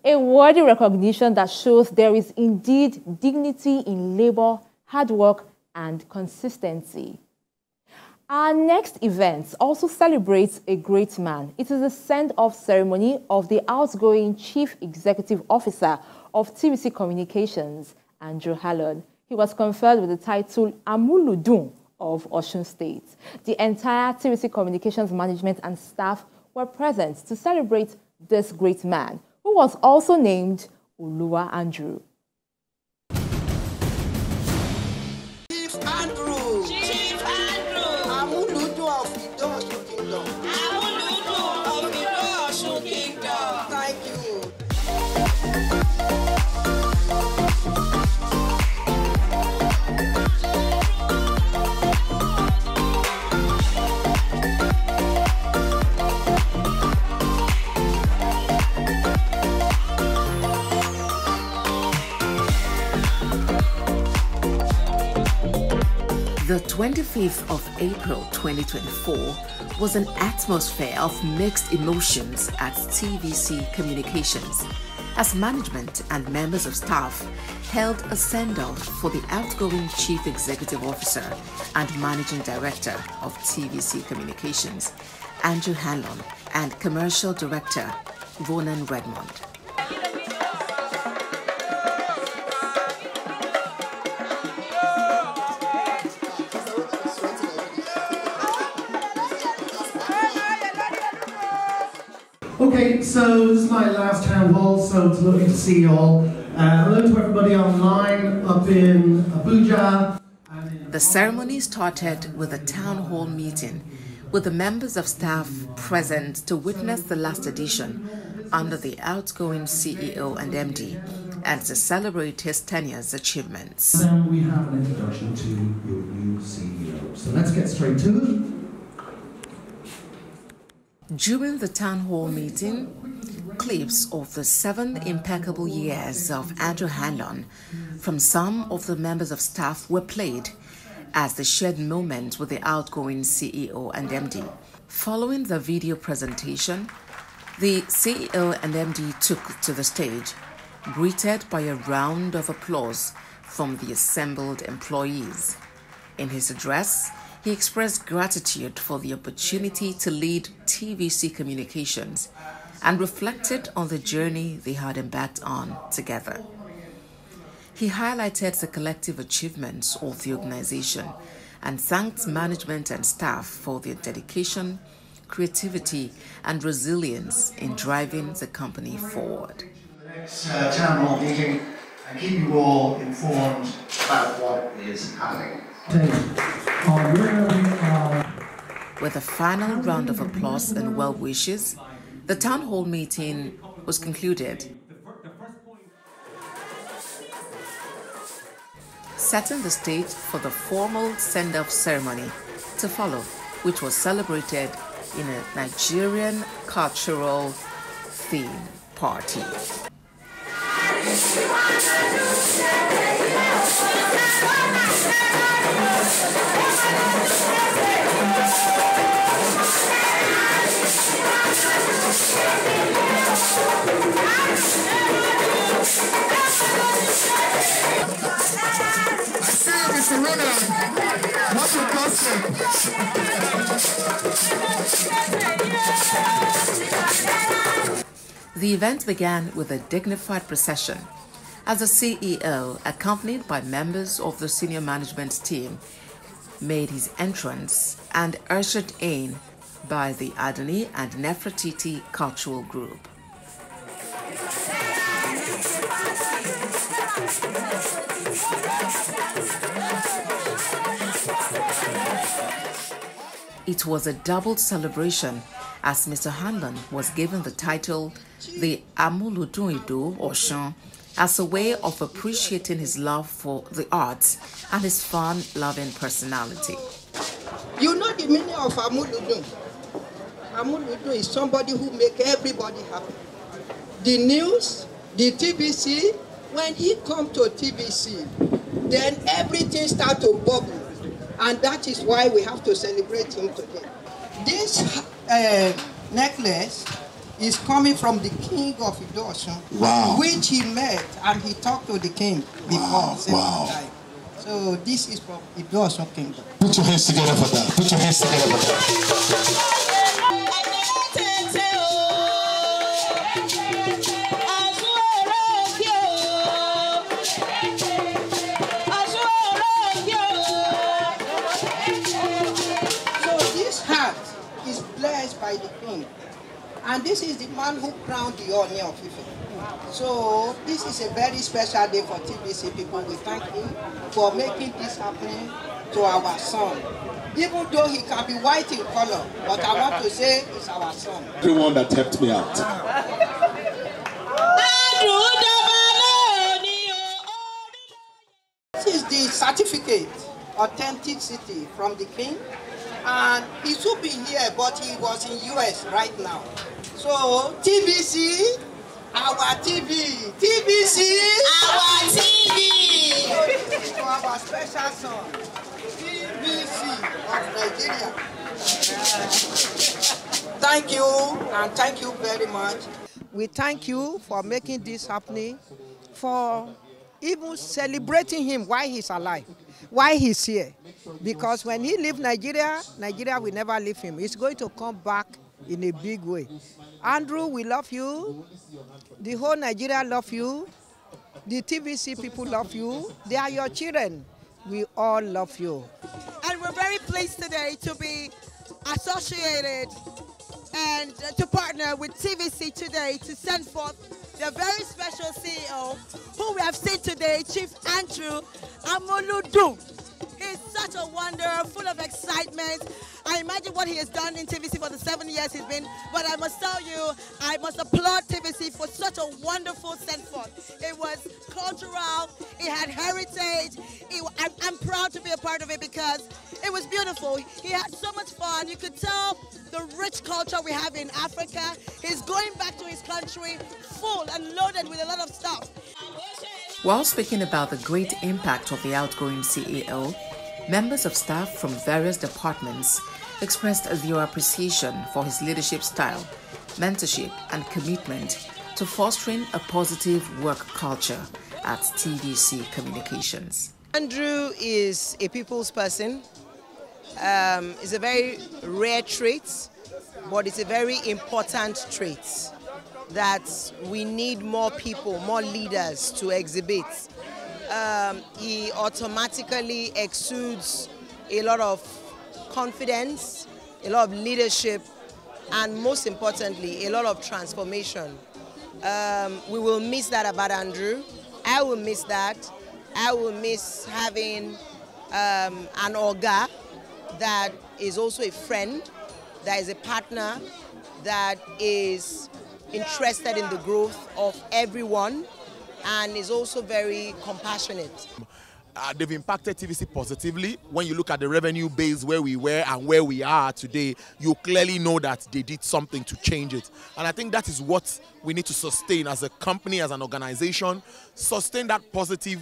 A worthy recognition that shows there is indeed dignity in labor, hard work, and consistency. Our next event also celebrates a great man. It is a send-off ceremony of the outgoing Chief Executive Officer of TVC Communications, Andrew Hallon. He was conferred with the title Amuludun of Osun State. The entire TVC Communications management and staff were present to celebrate this great man, who was also named Oluwa Andrew. Chief Andrew! Chief Andrew! Amuludu of Osun Kingdom. Amuludu of Osun Kingdom. Thank you. The 25th of April 2024 was an atmosphere of mixed emotions at TVC Communications as management and members of staff held a send-off for the outgoing Chief Executive Officer and Managing Director of TVC Communications, Andrew Hallon, and Commercial Director, Ronan Redmond. Okay, so this is my last town hall, so it's lovely to see you all. Hello to everybody online up in Abuja. The ceremony started with a town hall meeting with the members of staff present to witness the last edition under the outgoing CEO and MD and to celebrate his tenure's achievements. Then we have an introduction to your new CEO. So let's get straight to it. During the town hall meeting, clips of the 7 impeccable years of Andrew Hallon from some of the members of staff were played as they shared moments with the outgoing CEO and MD. Following the video presentation, the CEO and MD took to the stage, greeted by a round of applause from the assembled employees. In his address, he expressed gratitude for the opportunity to lead TVC Communications and reflected on the journey they had embarked on together. He highlighted the collective achievements of the organization and thanked management and staff for their dedication, creativity, and resilience in driving the company forward. The next town hall meeting and keep you all informed about what is happening. With a final round of applause and well wishes, the town hall meeting was concluded, setting the stage for the formal send-off ceremony to follow, which was celebrated in a Nigerian cultural theme party. The event began with a dignified procession as the CEO, accompanied by members of the senior management team, made his entrance and ushered in by the Adoni and Nefertiti cultural group. It was a double celebration as Mr. Hallon was given the title the Amuludun Osun as a way of appreciating his love for the arts and his fun-loving personality. You know the meaning of Amuludun? Amuludun is somebody who makes everybody happy. The news, the TVC, when he comes to TVC, then everything starts to bubble. And that is why we have to celebrate him today. This necklace is coming from the king of Idosun, which he met and he talked to the king before. Time. So this is from Idosun kingdom. Put your hands together for that. Put your hands together for that. By the king, and this is the man who crowned the Ooni of Ife. So this is a very special day for TVC people. We thank him for making this happen to our son. Even though he can be white in color, but I want to say it's our son. Everyone that helped me out. This is the certificate, authenticity from the king. And he should be here, but he was in US right now. So TVC, our TV. TVC, our TV. To our special son, TVC of Nigeria. Thank you, and thank you very much. We thank you for making this happening, for even celebrating him while he's alive, while he's here. Because when he leaves Nigeria, Nigeria will never leave him. He's going to come back in a big way. Andrew, we love you. The whole Nigeria love you. The TVC people love you. They are your children. We all love you. And we're very pleased today to be associated and to partner with TVC today to send forth the very special CEO who we have seen today, Chief Andrew Amoludu. He's such a wonder, full of excitement. I imagine what he has done in TVC for the 7 years he's been, but I must tell you, I must applaud TVC for such a wonderful send forth. It was cultural, it had heritage. I'm proud to be a part of it because it was beautiful. He had so much fun. You could tell the rich culture we have in Africa. He's going back to his country full and loaded with a lot of stuff. While speaking about the great impact of the outgoing CEO, members of staff from various departments expressed their appreciation for his leadership style, mentorship, and commitment to fostering a positive work culture at TVC Communications. Andrew is a people's person. It's a very rare trait, but it's a very important trait that we need more people, more leaders to exhibit. He automatically exudes a lot of confidence, a lot of leadership, and most importantly, a lot of transformation. We will miss that about Andrew. I will miss that. I will miss having an Oga that is also a friend, that is a partner, that is interested in the growth of everyone, and is also very compassionate. They've impacted TVC positively. When you look at the revenue base where we were and where we are today, you clearly know that they did something to change it. And I think that is what we need to sustain as a company, as an organization, sustain that positive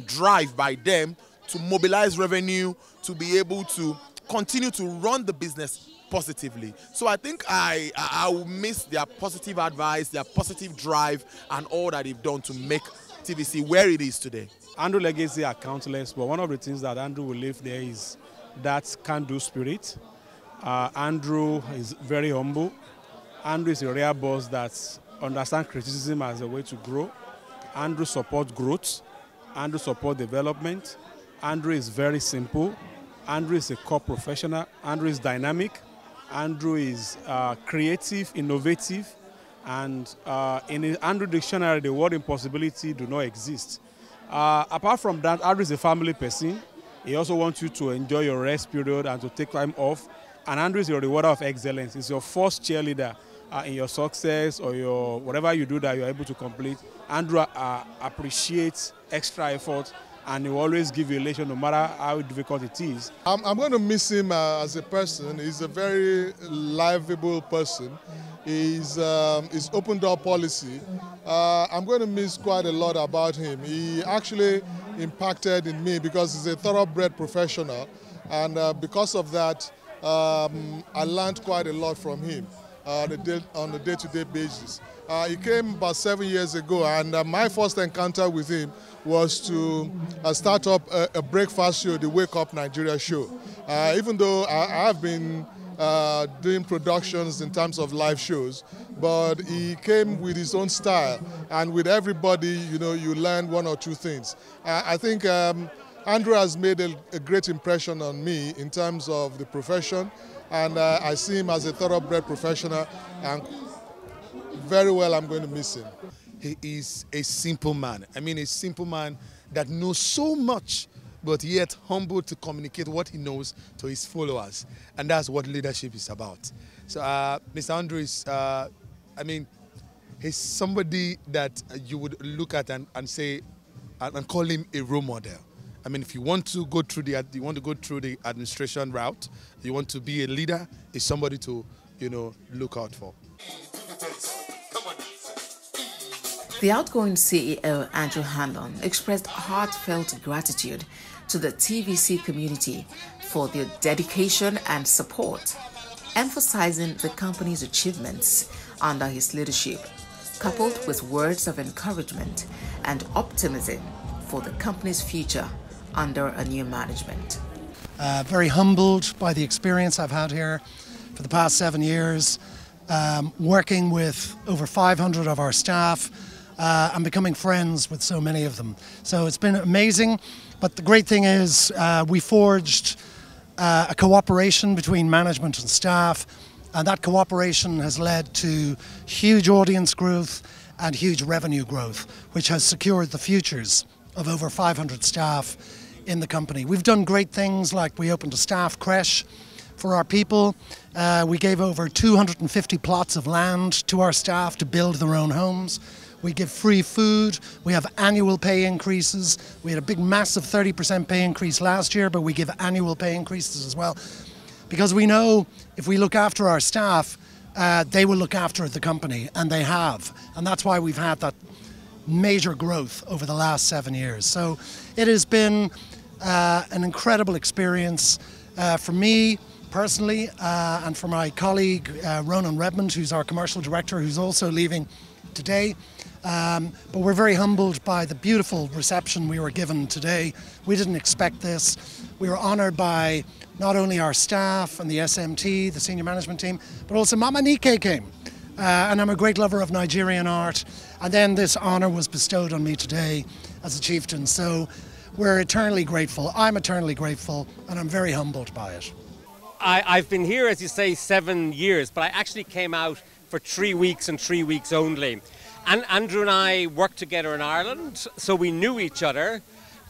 drive by them to mobilize revenue, to be able to continue to run the business positively. So I think I will miss their positive advice, their positive drive, and all that they've done to make TVC where it is today. Andrew legacy are countless, but one of the things that Andrew will leave there is that can-do spirit. Andrew is very humble. Andrew is a rare boss that understands criticism as a way to grow. Andrew supports growth. Andrew supports development. Andrew is very simple. Andrew is a core professional. Andrew is dynamic. Andrew is creative, innovative, and in the Andrew dictionary, the word impossibility do not exist. Apart from that, Andrew is a family person. He also wants you to enjoy your rest period and to take time off. And Andrew is your rewarder of excellence. He's your first cheerleader in your success or your whatever you do that you're able to complete. Andrew appreciates extra effort, and he will always give you elation no matter how difficult it is. I'm going to miss him as a person. He's a very livable person. He's open door policy. I'm going to miss quite a lot about him. He actually impacted in me because he's a thoroughbred professional, and because of that, I learned quite a lot from him. on a day-to-day basis. He came about 7 years ago, and my first encounter with him was to start up a breakfast show, the Wake Up Nigeria show. Even though I have been doing productions in terms of live shows, but he came with his own style, and with everybody, you know, you learn one or two things. I think Andrew has made a great impression on me in terms of the profession, and I see him as a thoroughbred professional, and very well I'm going to miss him. He is a simple man. I mean, a simple man that knows so much, but yet humble to communicate what he knows to his followers. And that's what leadership is about. So Mr. Andrew is, I mean, he's somebody that you would look at and say, and call him a role model. I mean, if you want to go through the administration route, you want to be a leader, is somebody to, you know, look out for. The outgoing CEO, Andrew Hanlon, expressed heartfelt gratitude to the TVC community for their dedication and support, emphasizing the company's achievements under his leadership, coupled with words of encouragement and optimism for the company's future under a new management. Very humbled by the experience I've had here for the past 7 years, working with over 500 of our staff and becoming friends with so many of them. So it's been amazing, but the great thing is we forged a cooperation between management and staff, and that cooperation has led to huge audience growth and huge revenue growth, which has secured the futures of over 500 staff in the company. We've done great things, like we opened a staff creche for our people. We gave over 250 plots of land to our staff to build their own homes. We give free food. We have annual pay increases. We had a big, massive 30% pay increase last year, but we give annual pay increases as well. Because we know if we look after our staff, they will look after the company, and they have. And that's why we've had that major growth over the last 7 years. So it has been an incredible experience for me personally, and for my colleague Ronan Redmond, who's our commercial director, who's also leaving today. But we're very humbled by the beautiful reception we were given today. We didn't expect this. We were honoured by not only our staff and the SMT, the senior management team, but also Mama Nike came. And I'm a great lover of Nigerian art. And then this honour was bestowed on me today as a chieftain. So we're eternally grateful. I'm eternally grateful, and I'm very humbled by it. I've been here, as you say, 7 years, but I actually came out for 3 weeks and 3 weeks only. And Andrew and I worked together in Ireland, so we knew each other.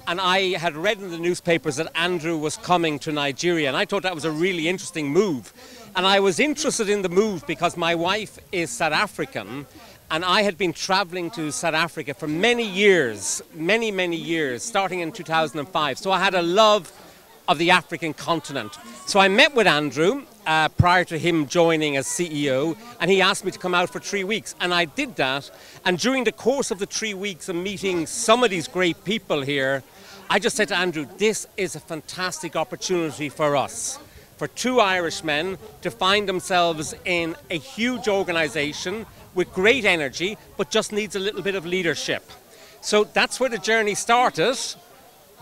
And I had read in the newspapers that Andrew was coming to Nigeria, and I thought that was a really interesting move. And I was interested in the move because my wife is South African, and I had been traveling to South Africa for many years, many years, starting in 2005. So I had a love of the African continent. So I met with Andrew prior to him joining as CEO, and he asked me to come out for 3 weeks, and I did that. And during the course of the 3 weeks of meeting some of these great people here, I just said to Andrew, this is a fantastic opportunity for us, for two Irishmen to find themselves in a huge organisation with great energy, but just needs a little bit of leadership. So that's where the journey started.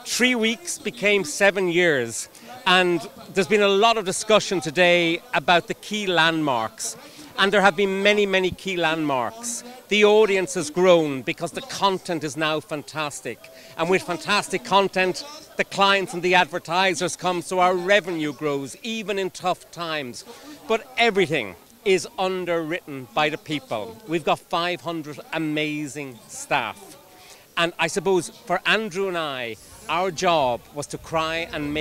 3 weeks became 7 years, and there's been a lot of discussion today about the key landmarks, and there have been many key landmarks. The audience has grown because the content is now fantastic, and with fantastic content the clients and the advertisers come, so our revenue grows even in tough times. But everything is underwritten by the people. We've got 500 amazing staff, and I suppose for Andrew and I, our job was to try and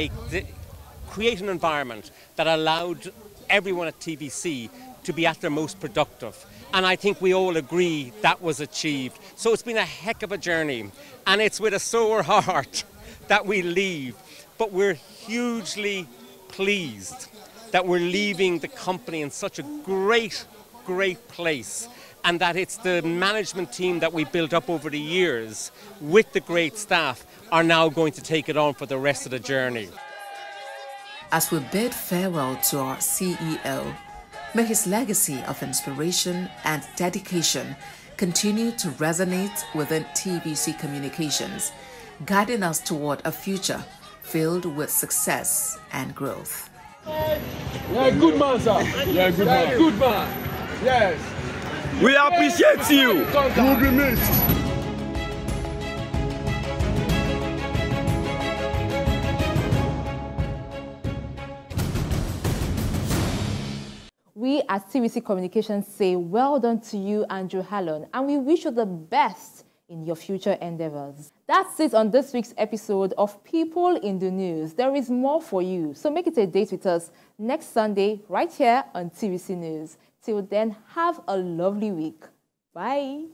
create an environment that allowed everyone at TVC to be at their most productive. And I think we all agree that was achieved. So it's been a heck of a journey, and it's with a sore heart that we leave. But we're hugely pleased that we're leaving the company in such a great place, and that it's the management team that we built up over the years with the great staff are now going to take it on for the rest of the journey. As we bid farewell to our CEO, May his legacy of inspiration and dedication continue to resonate within TVC Communications, guiding us toward a future filled with success and growth. You're a good man, sir. You're a good man. Good man. Yes. We appreciate you. You will be missed. We at TVC Communications say well done to you, Andrew Hallon, and we wish you the best in your future endeavors. That's it on this week's episode of People in the News. There is more for you, so make it a date with us next Sunday right here on TVC News. Till then, have a lovely week. Bye.